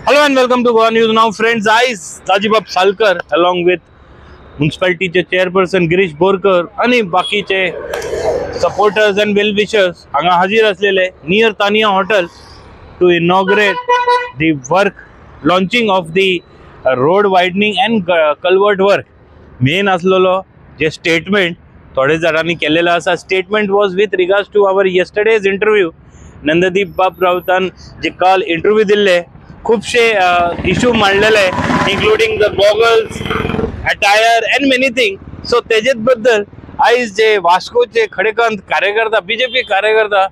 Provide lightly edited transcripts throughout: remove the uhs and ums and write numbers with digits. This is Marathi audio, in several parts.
Hello and welcome to Goa News Now, friends. I Tajibab Salkar along with municipality chairperson Girish Borkar आणि बाकीचे supporters and well wishers हांगा हाजीर असलेले near Tania Hotel to inaugurate the work launching of the road widening and culvert work. Main असलेलो जे statement थोडे जणांनी केलेला असा statement was with regards to our yesterday's interview. Nanddeep बाप राऊतान जे काल इंटरव्यू दिले खूपशे इश्यू मांडलेले including the goggles attire and many thing. So तेजेत बद्दल आयज जे वास्कोचे खडेकांत कार्यकर्ता बीजेपी कार्यकर्ता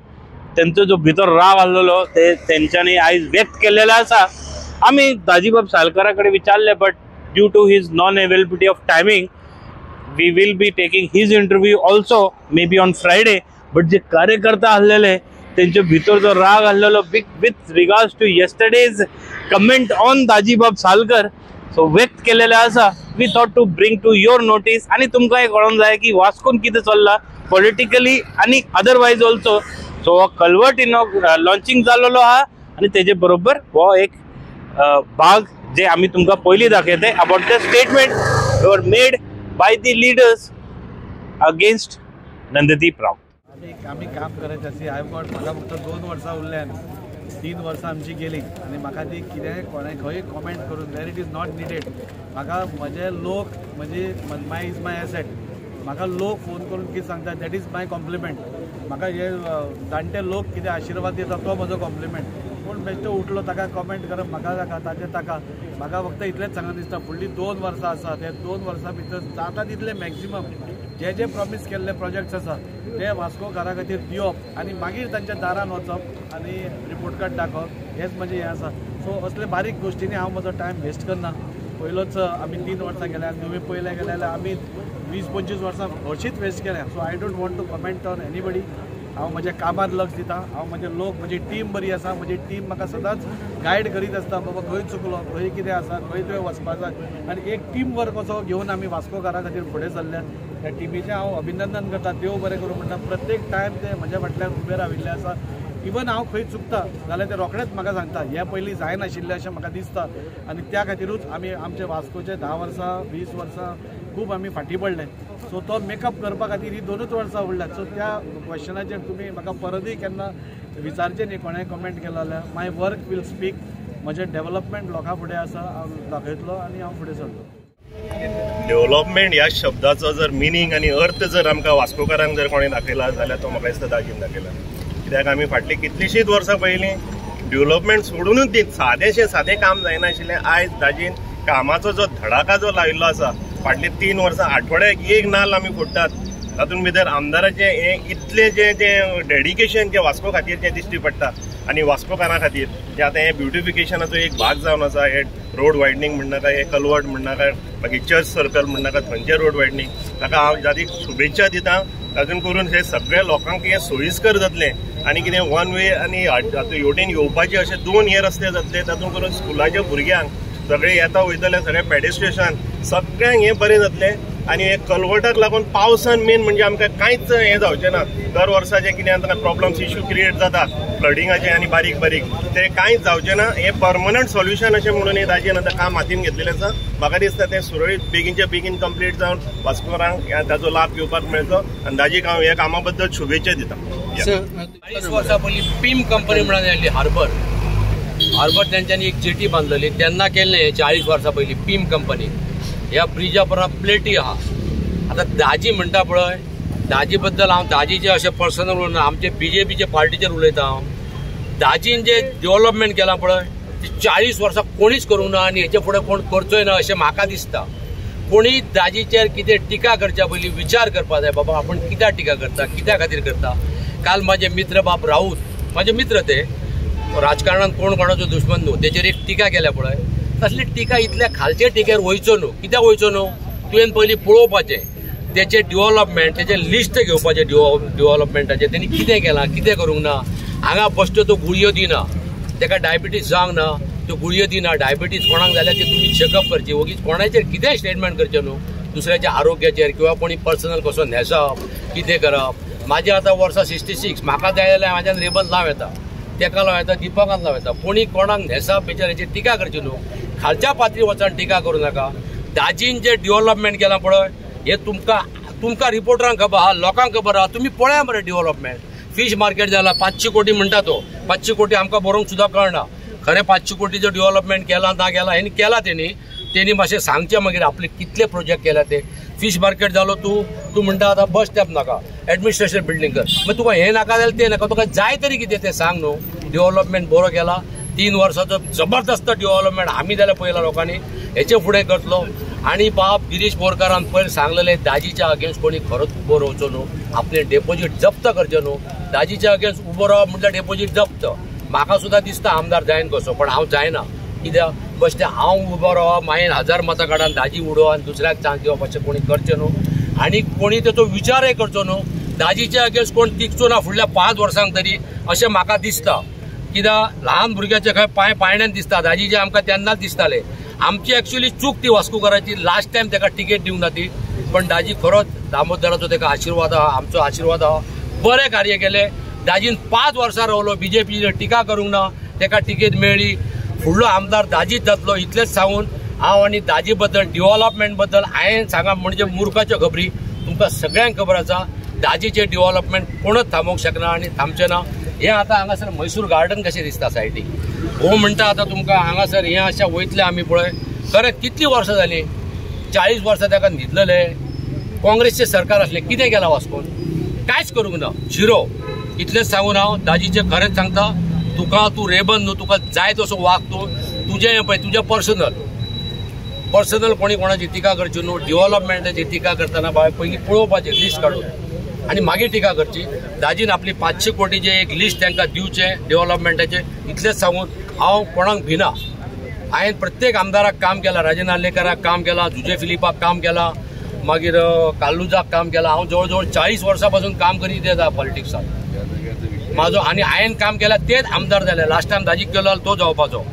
त्यांचो जो भितर राग आसलेलो ते तेंच्यांनी आयज व्यक्त केलेला असा. आम्ही ताजीबाब सालकरा कडे विचारले but due to his non availability of timing we will be taking his interview also may be on Friday. But जे कार्यकर्ता आसलेले तेंच्या भितर जो राग आसलेलो with regards to yesterday's comment on Tajibab Salkar सो व्यक्त केलेले आसा. We thought to bring to your notice आणि तुमकां हे कळोंक जाय की वास्कोन कितें चल्ला पॉलिटिकली आणि अदरवायज ऑल्सो. सो हो कल्वर्ट लॉन्चिंग जाल्लो आहा आणि तेजे बरोबर हो एक भाग जे आमी तुमकां पयलीं दाखयते अबाउट द स्टेटमेंट वर made by the leaders against Nanddeep Rao. आम्ही काम करायचं अशी म्हाका फक्त 2 वर्सां उरल्यान 3 वर्सां आमची गेली आणि म्हाका ती कितें कोणें खंय कॉमेंट करून वेर इट इज नॉट निडेड. म्हाका म्हजे लोक म्हणजे माय इज माय एसेट. म्हाका लोक फोन करून कितें सांगता दॅट इज माय कॉम्प्लिमेंट. म्हाका हे जाणटे लोक कितें आशिर्वाद दिता तो म्हजो कॉम्प्लिमेंट. पूण बेश्टो उठलो ताका कॉमेंट करप म्हाका नाका ताचे ताका. म्हाका फक्त इतलेंच सांगून दिसता फुडलीं 2 वर्सां आसा ते 2 वर्सां भितर जाता तितले मॅक्झिमम जे प्रॉमिस केल्ले प्रोजेक्ट्स आसा ते वास्कोकारा खातीर दिवप आणि मागीर तांच्या दारान वचप आणि रिपोर्ट कार्ड दाखवप हेच म्हणजे हें आसा. सो असले बारीक गोश्टींनी हांव म्हजो टायम वेस्ट करना. पयलोच आमी 3 वर्सां केल्या तुमी पयले गेले जाल्यार आमी 20-25 वर्सां हरशींच वेस्ट केल्या. So I don't want to comment on anybody. हांव म्हज्या कामार लक्ष दिता. हांव म्हजे लोक म्हजी टीम बरी आसा. म्हजी टीम म्हाका सदांच गायड करीत आसता बाबा खंय चुकलो खंय कितें आसा खंय तुवें वचपाचो आनी एक टीम वर्क असो घेवन आमी वास्कोकारा खातीर फुडें चल्ल्यात. त्या टिमीचें हांव अभिनंदन करता. देव बरें करूं म्हणटा. प्रत्येक टायम ते म्हज्या फाटल्यान उबे राविल्ले आसा. इवन हांव खंय चुकता जाल्यार ते रोखडेच म्हाका सांगता हे पयलीं जायनाशिल्लें अशें म्हाका दिसता आनी त्या खातीरूच आमी आमचे वास्कोचे 10 वर्सां 20 वर्सां खूब आमी फाटीं पडले. सो तो मेकअप करपा खातीर ही 2च वर्सां उरल्यात. सो त्या क्वेश्चनाचेर तुमी म्हाका परतूय केन्ना विचारचें न्ही कोणें कमेंट केलो जाल्यार. माय वर्क वील स्पीक. म्हजें डेव्हलपमेंट लोकां फुडें आसा हांव दाखयतलो आनी हांव फुडें सरतलो. डेव्हलपमेंट ह्या शब्दाचो जर मिनींग आणि अर्थ जर आमकां वास्कोकारांक जर कोणें दाखयला जाल्यार तो म्हाका दिसता दाजीन दाखयला. कित्याक आमी फाटली कितलींशींच वर्सां पयलीं डेव्हलपमेंट सोडूनच दीत सादें काम जायनाशिल्लें. आयज दाजीन कामाचो जो धडाका जो लायिल्लो आसा फाटली 3 वर्सां आठवड्याक एक नाल्ल आमी फोडटात. तातूंत भितर आमदाराचें हें इतलें जें डेडिकेशन जें वास्को खातीर जें दिश्टी पडटा आनी वास्कोकारां खातीर जें आतां हें ब्युटिफिकेशनाचो एक भाग जावन आसा. हे रोड वायडनींग म्हणनाका हे कल्वर्ट म्हणनाका मागीर चर्च सर्कल म्हणनाका थंयचें रोड वायडनींग ताका हांव जाती शुभेच्छा दितां. तातूंत करून हे सगळ्या लोकांक हें सोयीस्कर जातलें आनी कितें वन वे आनी हेवटेन येवपाचे अशे 2 हे रस्ते जातले. तातूंत करून स्कुलाच्या भुरग्यांक सगळे येता वयतले सगळे पेडेस्ट्रेशन सगळ्यांक हें बरें जातलें. आनी हे कल्वर्टाक लागून पावसान मेन म्हणजे आमकां कांयच हें जावचें ना. दर वर्साचें कितें आतां प्रॉब्लम्स इश्यू क्रिएट जाता फ्लडिंगाचे आनी बारीक बारीक ते कांयच जावचें ना. हें परमनंट सोल्युशन अशें म्हणून हे ताजेर आतां काम हातीन घेतलेलें आसा. म्हाका दिसता तें सुरळीत बेगीनच्या बेगीन कंप्लीट जावन वास्कोकारांक ताजो लाभ घेवपाक मेळचो आनी ताजेक हांव ह्या कामा बद्दल शुभेच्छा दितां. 40 वर्सां पयलीं पीम कंपनी म्हणून आयिल्ली हार्बर तेंच्यांनी एक जेटी बांदलेली तेन्ना केल्लें. 40 वर्सां पयलीं पीम कंपनी. ह्या ब्रिजा परस प्लेटी आहा. आतां दाजी म्हणटा पळय दाजी बद्दल हांव दाजीचे अशें पर्सनल उलयना आमचे बीजेपीचे पार्टीचेर उलयता हांव. दाजीन जे डेव्हलपमेंट केलां पळय ती 40 वर्सां कोणीच करूंक ना आनी हेचे फुडें कोण करचोय ना अशें म्हाका दिसता. कोणी दाजीचेर कितें टिका करच्या पयलीं विचार करपा जाय बाबा आपूण कित्याक टिका करता कित्या खातीर करता. काल म्हाजे मित्र बाब राऊत म्हाजे मित्र ते राजकारणांत कोण कोणाचो दुश्मन न्हू तेचेर एक टिका केल्या पळय तसली टिका इतल्या खालचे टिकेर वयचो न्हू. कित्याक वयचो न्हू तुवें पयलीं पळोवपाचें तेचें डेव्हलपमेंट तेचें लिस्ट घेवपाचें डेव्हलपमेंटाचें तेणी कितें केलां कितें करूंक ना. हांगा बश्ट्यो तो गुळयो दिना तेका डायबिटीज जावंक ना त्यो गुळयो दिना. डायबिटीज कोणाक जाल्यार ती तुमी चेकअप करची वगीच कोणाचेर कितेंय स्टेटमेंट करचें न्हू. दुसऱ्याच्या आरोग्याचेर किंवा कोणी पर्सनल कसो न्हेसप कितें करप. म्हाजें आतां वर्सां 66 म्हाका जाय जाल्यार म्हाज्यान रेबल लाव येता तेका लावता दिपकांत लावता कोणी कोणाक न्हेसा बेचाराची टिका करची न्हू खालच्या पातळी वचून टिका करूं नाका दाजीन जे डेव्हलपमेंट केलां पळय हे तुमकां रिपोर्टरांक खबर आहा लोकांक खबर आहा तुम्ही पळया मरे डेव्हलपमेंट फिश मार्केट जाला 500 कोटी म्हणटा तो 500 कोटी आमकां बरोवंक सुद्दां कळना खरें 500 कोटीचो डेव्हलपमेंट केला ना केला हेणी केला तेणी मातशें सांगचें मागीर आपले कितले प्रोजेक्ट केला ते फिश मार्केट जालो तूं म्हणटा आतां बस स्टॉप नाका एडमिनिस्ट्रेशन बिल्डींग कर मागीर तुका हें नाका जाल्यार तें नाका तुका जाय तरी कितें तें सांग न्हू डेव्हलपमेंट बरो केला 3 वर्साचो जबरदस्त डेव्हलपमेंट आमी जाल्यार पळयला लोकांनी हेचे फुडें करतलो आनी बाब गिरीश बोरकारान पयर सांगलेलें दाजीच्या अगेन्स्ट कोणी खरोच उबो रावचो न्हू आपले डेपोजीट जप्त करचें न्हू दाजीच्या अगेन्स्ट उबो रावप म्हटल्यार डेपोजीट जप्त म्हाका सुद्दां दिसता आमदार जायन कसो पण हांव जायना कित्याक बेश्टें हांव उबो रावप मागीर 1000 मतां काडून दाजी उडोवप आनी दुसऱ्याक चान्स दिवप अशें कोणी करचें न्हू आनी कोणी तेचो विचारय करचो न्हू दाजीच्या अगेन्स्ट कोण तिगचो ना फुडल्या 5 वर्सांक तरी अशें म्हाका दिसता कित्याक ल्हान भुरग्याचे खंय पायण्यान दिसता दाजीचे आमकां तेन्नाच दिसताले आमची एक्चुअली चूक ती वास्कोकाराची लास्ट टायम तेका टिकेट दिवंक ना ती पण दाजी खरोच दामोदराचो तेका आशिर्वाद आहा आमचो आशिर्वाद आहा बरें कार्य केलें दाजीन 5 वर्सां रावलो बीजेपीचेर टिका करूंक ना तेका टिकेट मेळ्ळी फुडलो आमदार दाजीच जातलो इतलेंच सांगून हांव आनी दाजी बद्दल डेव्हलपमेंट बद्दल हांवें सांगा म्हणजे मुर्खाच्यो खबरी तुमकां सगळ्यांक खबर आसा दाजीचें डेव्हलपमेंट कोणच थांबोवंक शकना आनी थांबचें ना हें आतां हांगासर मैसूर गार्डन कशें दिसता सायडीक हो म्हणटा आतां तुमकां हांगासर हें अशें वयतलें आमी पळय खरें कितलीं वर्सां जालीं 40 वर्सां ताका न्हिदलेले काँग्रेसचें सरकार आसलें कितें केलां वास्कोन कांयच करूंक ना झिरो इतलेंच सांगून हांव दाजीचें खरेंच सांगता तुका तूं रेबन न्हू तुका जाय तसो वाग तूं तुजें हें पळय तुजें पर्सनल कोणी कोणाची टिका करची न्हू डेव्हलपमेंटाची टिका करतना बाय पयलीं पळोवपाचें लिस्ट काडून आनी मागीर टिका करची दाजीन आपली 500 कोटीचें एक लिस्ट तांकां दिवचें डेव्हलपमेंटाचें इतलेंच सांगून हांव कोणाक भिना हांवें प्रत्येक आमदाराक काम केलां राजन नार्लेकाराक काम केलां जुजे फिलिपाक काम केलां मागीर काल्लुजाक काम केलां हांव जवळ जवळ 40 वर्सां पासून काम करीत येता पॉलिटिक्सांत म्हाजो आनी हांवें काम केलां तेच आमदार जाले लास्ट टायम दाजीक केलो तो जावपाचो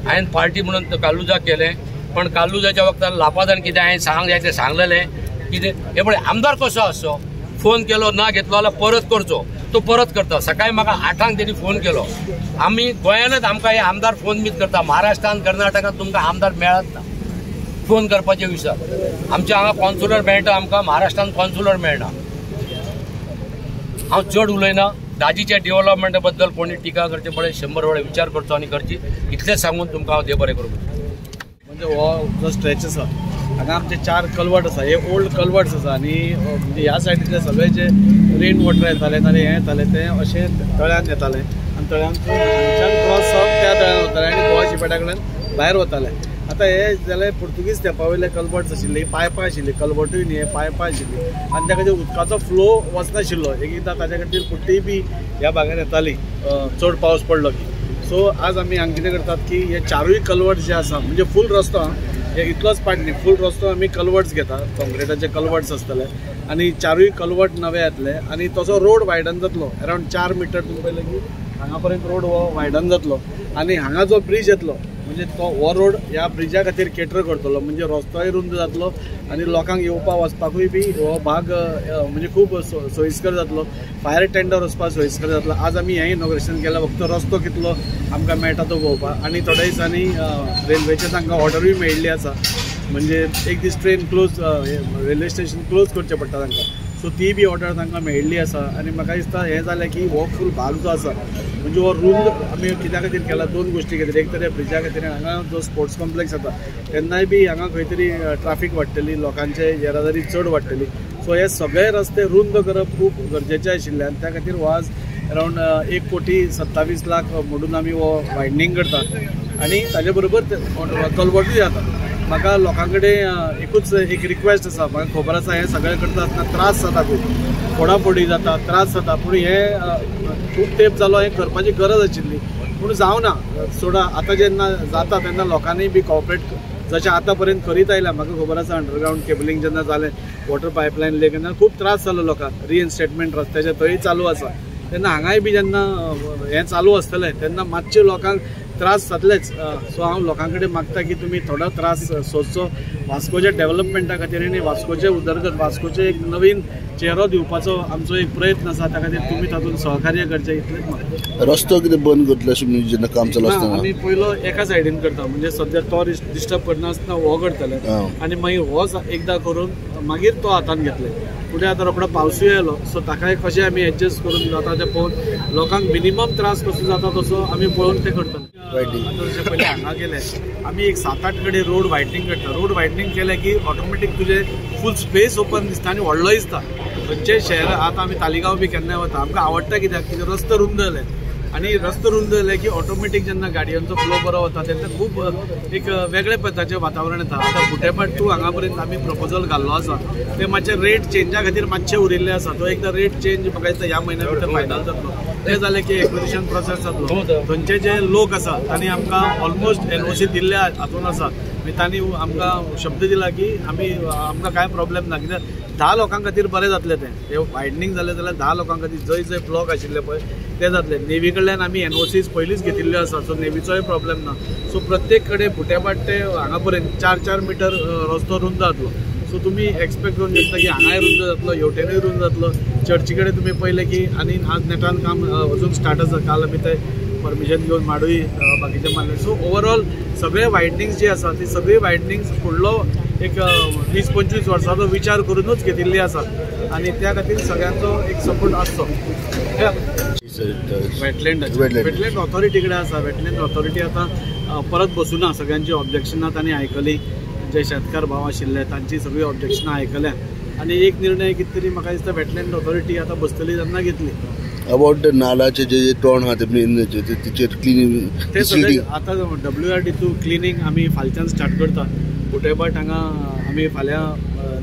हांवें पार्टी म्हणून काल्लुजाक केलें पण काल्लुजाच्या वक्तार लापादान कितें हांवें सांगूंक जाय तें सांगलेलें कितें हे पळय आमदार कसो आसचो फोन केलो ना घेतलो जाल्यार परत करचो तो परत करता सकाळीं म्हाका 8 तेणी फोन केलो आमी गोंयांतच आमकां हे आमदार फोन मीत करता महाराष्ट्रांत कर्नाटकांत तुमकां आमदार मेळत ना फोन करपाचे विचार आमच्या हांगा कॉन्सुलर मेळटा आमकां महाराष्ट्रांत कॉन्सुलर मेळना हांव चड उलयना दाजीच्या डेव्हलपमेंटा बद्दल कोणी टिका करचे पळय 100 वेळा विचार करचो आनी करची इतलेंच सांगून तुमकां हांव देव बरें करूं म्हणजे हो जो स्ट्रेच आसा हांगा आमचे 4 कलवट आसा हे ओल्ड कलवट्स आसा आनी म्हणजे ह्या सायडीतले सगळे जे रेन वॉटर येताले नाल्यार हें येताले ते अशें तळ्यांत येताले आनी तळ्यांतून क्रॉस जावन त्या तळ्यांत वताले आनी गोवा शिपेटा कडेन भायर वताले आतां हे जाल्यार पुर्तुगीज तेंपा वयले कलवट्स आशिल्ले पायपां आशिल्ली कलवटूय न्ही हे पायपां आशिल्ली आनी त्या खातीर उदकाचो फ्लो वचनाशिल्लो एकदां ताच्या खातीर कुट्टी बी ह्या भागांत येताली चड पावस पडलो की सो आज आमी हांगा कितें करतात की हे 4य कलवट जे आसा म्हणजे फूल रस्तो हे इतलोच पार्ट न्ही फूल रस्तो आमी कलवट्स घेता कॉन्क्रिटाचे कलवट्स आसतले आनी 4य कलवट नवे येतले आनी तसो रोड वायडन जातलो अरावंड 4 मिटर तुमी पळयलें की हांगा पर्यंत रोड हो वायडन जातलो आनी हांगा जो ब्रिज येतलो म्हणजे तो हो रोड ह्या ब्रिजा खातीर केटर करतलो म्हणजे रस्तोय रुंद जातलो आनी लोकांक येवपा वचपाकूय बी हो भाग म्हणजे खूब सोयीस्कर जातलो फायर टेंडर वचपाक सोयीस्कर जातलो आज आमी हें इनॉग्रेशन केलां फक्त रस्तो कितलो आमकां मेळटा तो पळोवपाक आनी थोड्या दिसांनी रेल्वेचे तांकां ऑर्डरूय मेळिल्ली आसा म्हणजे एक दीस train close railway station close करचें पडटा तांकां सो ती बी ऑर्डर तांकां मेळिल्ली आसा आनी म्हाका दिसता हें जालें की हो फूल भाग जो आसा म्हणजे हो रुंद आमी कित्या खातीर केला 2 गोश्टी खातीर एक तर ब्रिजा खातीर हांगा जो स्पोर्ट्स कॉम्प्लेक्स जाता तेन्नाय बी हांगा खंय तरी ट्राफीक वाडटली लोकांचे येरादारी चड वाडटली सो हे सगळे रस्ते रुंद करप खूब गरजेचें आशिल्लें आनी त्या खातीर हो आज अरावंड 1,27,00,000 मोडून आमी हो वायडनींग करतात आनी ताजे बरोबर कलवटूय जाता म्हाका लोकां कडेन एकूच एक रिक्वेस्ट आसा म्हाका खबर आसा हें सगळें करता आसतना त्रास जाता खूब फोडाफोडी जाता त्रास जाता पूण हें खूब तेंप जालो हें करपाची गरज आशिल्ली पूण जावना सोडा आतां जेन्ना जाता तेन्ना लोकांनी बी कॉपरेट जशें आतां पर्यंत करीत आयला म्हाका खबर आसा अंडरग्रावंड केबलिंग जेन्ना जालें वॉटर पायपलायन ले तेन्ना खूब त्रास जालो लोकांक रिइन्स्टेटमेंट रस्त्याचे थंय चालू आसा तेन्ना हांगाय बी जेन्ना हें चालू आसतलें तेन्ना मातशें लोकांक त्रास जातलेच सो हांव लोकां कडेन मागता की तुमी थोडो त्रास सोंसचो वास्कोच्या डेव्हलपमेंटा खातीर आनी वास्कोचे उदरगत वास्कोचे एक नवीन चेहरो दिवपाचो आमचो एक प्रयत्न आसा, त्या खातीर तुमी तातूंत सहकार्य करचें इतलेंच म्हाका. रस्तो कितें बंद करतले अशें म्हणजे जेन्ना काम चालू आसतना? आमी पयलो एका सायडीन करता, म्हणजे सद्या तो डिस्टर्ब करनासतना हो करतले आनी मागीर हो एकदां करून मागीर तो हातान घेतले. फुडें आतां रोखडो पावसूय येयलो, सो ताकाय कशें आमी एडजस्ट करून जाता तें पळोवन लोकांक मिनिमम त्रास कसो जाता तसो आमी पळोवन तें करतले. जशें पयलीं हांगा गेले आमी एक 7-8 कडेन रोड वायटनींग करता. रोड वायटनींग केलें की ऑटोमॅटीक तुजें फूल स्पेस ओपन दिसता आनी व्हडलो दिसता. खंयचेय शहर आतां आमी तालिगांव बी केन्नाय वता, आमकां आवडटा कित्याक रस्तो रुंद जाले आनी रस्तो रुंद जाले की ऑटोमॅटीक जेन्ना गाडयांचो फ्लो बरो वता तेन्ना खूब एक वेगळे पद्धतीचें वातावरण येता. आतां बुटेपाट टू हांगा पर्यंत आमी प्रपोजल घाल्लो आसा, ते मातशे रेट चेंजा खातीर मातशे उरिल्ले आसा. तो एकदां रेट चेंज म्हाका दिसता ह्या म्हयन्या भितर फायनल जातलो. ते जालें की एक्विजिशन प्रोसेस जातलो. थंयचे जे लोक आसा तांणी आमकां ऑलमोस्ट NOC दिल्ल्या हातून आसा. तांणी आमकां शब्द दिला की आमकां कांय प्रॉब्लेम ना, कित्याक 10 लोकां खातीर बरें जातलें तें वायडनींग जालें जाल्यार 10 लोकां खातीर जंय जंय ब्लॉक आशिल्ले पळय ते जातले. नेवी कडल्यान आमी NOCs पयलींच घेतिल्ल्यो आसा, सो नेवीचोय प्रॉब्लेम ना. सो प्रत्येक कडेन बुटेपाट ते हांगा पर्यंत 4-4 मिटर रस्तो रुंद जातलो. सो तुमी एक्सपेक्ट करून शकता की हांगाय रुंद जातलो, हेवटेनूय रुंद जातलो. चर्ची कडेन तुमी पळयलें की आनी आज नेटान काम अजून स्टार्ट आसा. काल आमी ते परमिशन घेवन माडूय बाकीचे मारले. सो ओवरऑल सगळे वायडनींग्स जी आसा ती सगळी वायडनींग्स फुडलो एक 20-25 वर्सांचो विचार करूनच घेतिल्ली आसा आनी त्या खातीर सगळ्यांचो एक सपोर्ट आसचो. वेटलँड ऑथॉरिटी कडेन आसा. वेटलँड ऑथॉरिटी आतां परत बसूना, सगळ्यांची ऑब्जेक्शनां तांणी आयकली. जे शेतकार भाव आशिल्ले तांची सगळी ऑब्जेक्शनां आयकल्या आनी एक निर्णय कितें तरी म्हाका दिसता वेटलँड ऑथॉरिटी आतां बसतली तेन्ना घेतली. अबाउट नालाचे जे टोण आहा तेचेर क्लिनिंग ते सगळे आतां WRD थ्रू क्लिनींग आमी फालच्यान स्टार्ट करता. बुटेपाट हांगा आमी फाल्यां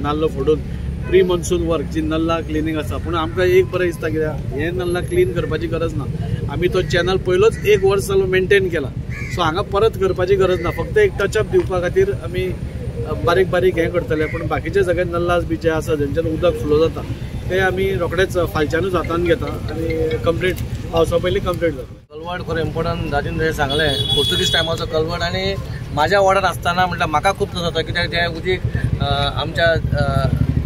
नाल्ल फोडून प्री मॉन्सून वर्क जी नल्ला क्लिनींग आसा. पूण आमकां एक बरें दिसता कित्याक हे नल्ला क्लीन करपाची गरज ना. आमी तो चॅनल पयलोच 1 वर्स जालो मेंटेन केला, सो हांगा परत करपाची गरज ना. फक्त एक टचअप दिवपा खातीर आमी बारीक बारीक हें करतले. पूण बाकीचे सगळे नल्लास बी जे आसा जेंच्यान उदक फ्लो जाता ते आमी रोखडेच फालच्यानूच हातान घेता आनी कंप्लीट पावसा पयलीं कंप्लीट जाता. कलवड खरें इम्पॉर्टंट दादीन जे सांगलें पोर्तुगीज टायमाचो कलवड आनी म्हाज्या वार्डान आसतना म्हटल्यार म्हाका खूब त्रास जाता, कित्याक तें उदीक आमच्या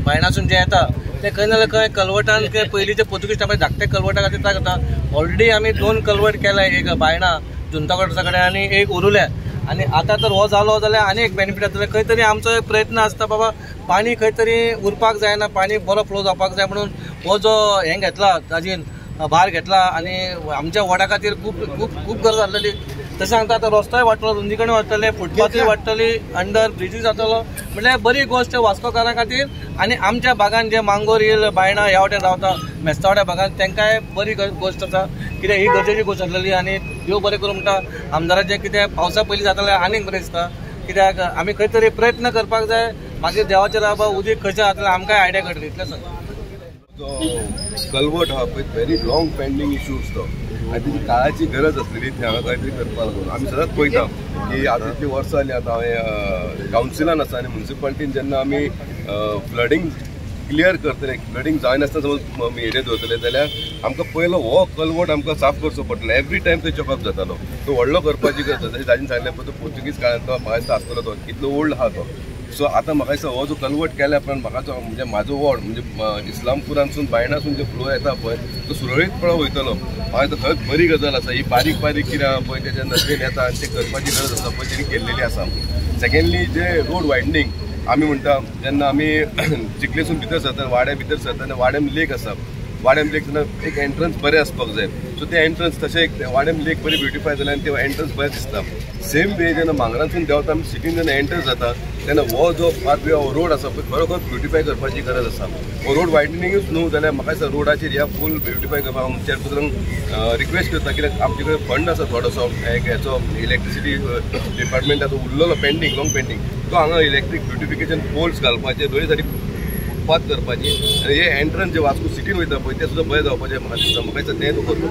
बायणासून जें येता ते खंय ना खंय कलवटान ते पयलींचे पोर्तुगीज टायमार धाकटे कलवटा खातीर काय करता. ऑलरेडी आमी 2 कलवट केल्या, एक बायणा जुंताकोटा कडेन आनी एक उरुल्या. आनी आतां तर हो जालो जाल्यार आनी एक बेनिफीट जातलें. खंय तरी आमचो एक प्रयत्न आसता बाबा पाणी खंय तरी उरपाक जायना, पाणी बरो फ्लो जावपाक जाय म्हणून हो जो हें घेतला ताजीन भार घेतला आनी आमच्या वाड्या खातीर खूब खूब खूब गरज आसलेली. तशें सांगता आतां रस्तोय वाडटलो, रुंदी कडेन वाडटले, फुटपाथूय वाडटली, अंडर ब्रिजीस जातलो. म्हटल्यार बरी गोश्ट वास्कोकारां खातीर आनी आमच्या भागान जे मांगोर हिल बायणा ह्या वाटेन रावता मेस्तावड्या भागान तेंकाय बरी गोश्ट आसा. कित्याक ही गरजेची गोश्ट आसलेली आनी देव बरें करूं म्हणटा आमदाराचें. कित्याक पावसा पयलीं जातालें आनीक बरें दिसता, कित्याक आमी खंय तरी प्रयत्न करपाक जाय. मागीर देवाचेर बाबा उदीक खंयचें जातलें आमकांय आयडिया कळटली. इतलें सांग. कलवट हा पळय व्हेरी लॉंग पेंडींग इश्यूज तो आनी तेजी काळाची गरज आसलेली थंय हांगा कांय तरी करपाक लागून. आमी सदांच पळयता की आतां इतलीं वर्सां जालीं आतां हांवें कावन्सिलान आसा आनी म्युन्सिपालिटीन जेन्ना आमी फ्लडींग क्लियर करतले, फ्लडींग जायनासतना समज एरिया दवरतले जाल्यार आमकां पयलो हो कलवट आमकां साफ करचो पडटलो. एवरी टायम तो चॅकअप जातालो. तो व्हडलो करपाची गरज आसा. जशें ताजेन सांगलें पळय तो पोर्तुगीज काळांत तो म्हाका दिसता आसतलो तो कितलो ओल्ड आहा तो. सो आतां म्हाका दिसता हो जो कलवट केल्या उपरांत म्हाका म्हणजे म्हाजो वॉर्ड म्हणजे इस्लामपुरानसून बायणासून जो फ्लो येता पळय तो सुरळीतपणान वयतलो. म्हाका दिसता खंयच बरी गजाल आसा. ही बारीक बारीक कितें आहा पळय तेच्या नदरेन येता आनी ते करपाची गरज आसा पळय तेणी केल्लेली आसा. सेकेंडली जे रोड वायडनींग आमी म्हणटा जेन्ना आमी चिखलेसून भितर सरता वाड्या भितर सरता आनी वाड्याम लेक आसा. वाड्याम लेक तेन्ना एक एंट्रन्स बरें आसपाक जाय. सो ते एंट्रन्स तशें एक वाड्याम लेक बरी ब्युटिफाय जालें आनी ते एंट्रन्स बरें दिसता. सेम वे जेन्ना मांगरांसून देंवता आमी सिटीन जेन्ना एंटर जाता तेन्ना हो जो पाथवे हो रोड आसा पळय खरोखर ब्युटिफाय करपाची गरज आसा. हो रोड वायडनींगूच न्हू जाल्यार म्हाका दिसता रोडाचेर ह्या फूल ब्युटिफाय करपाक हांव चॅरपर्सनाक रिक्वेस्ट करता. कित्याक आमचे कडेन फंड आसा थोडोसो एक हेचो इलेक्ट्रिसिटी डिपार्टमेंटाचो उरलेलो पेंडींग लॉंग पेंडींग तो हांगा इलेक्ट्रीक ब्युटिफिकेशन पोल्स घालपाचे, दोनी सायडी फुटपाथ करपाची आनी हे एंट्रन्स जे वास्को सिटीन वयता पळय ते सुद्दां बरें जावपाचें म्हाका दिसता. म्हाका दिसता तें करता.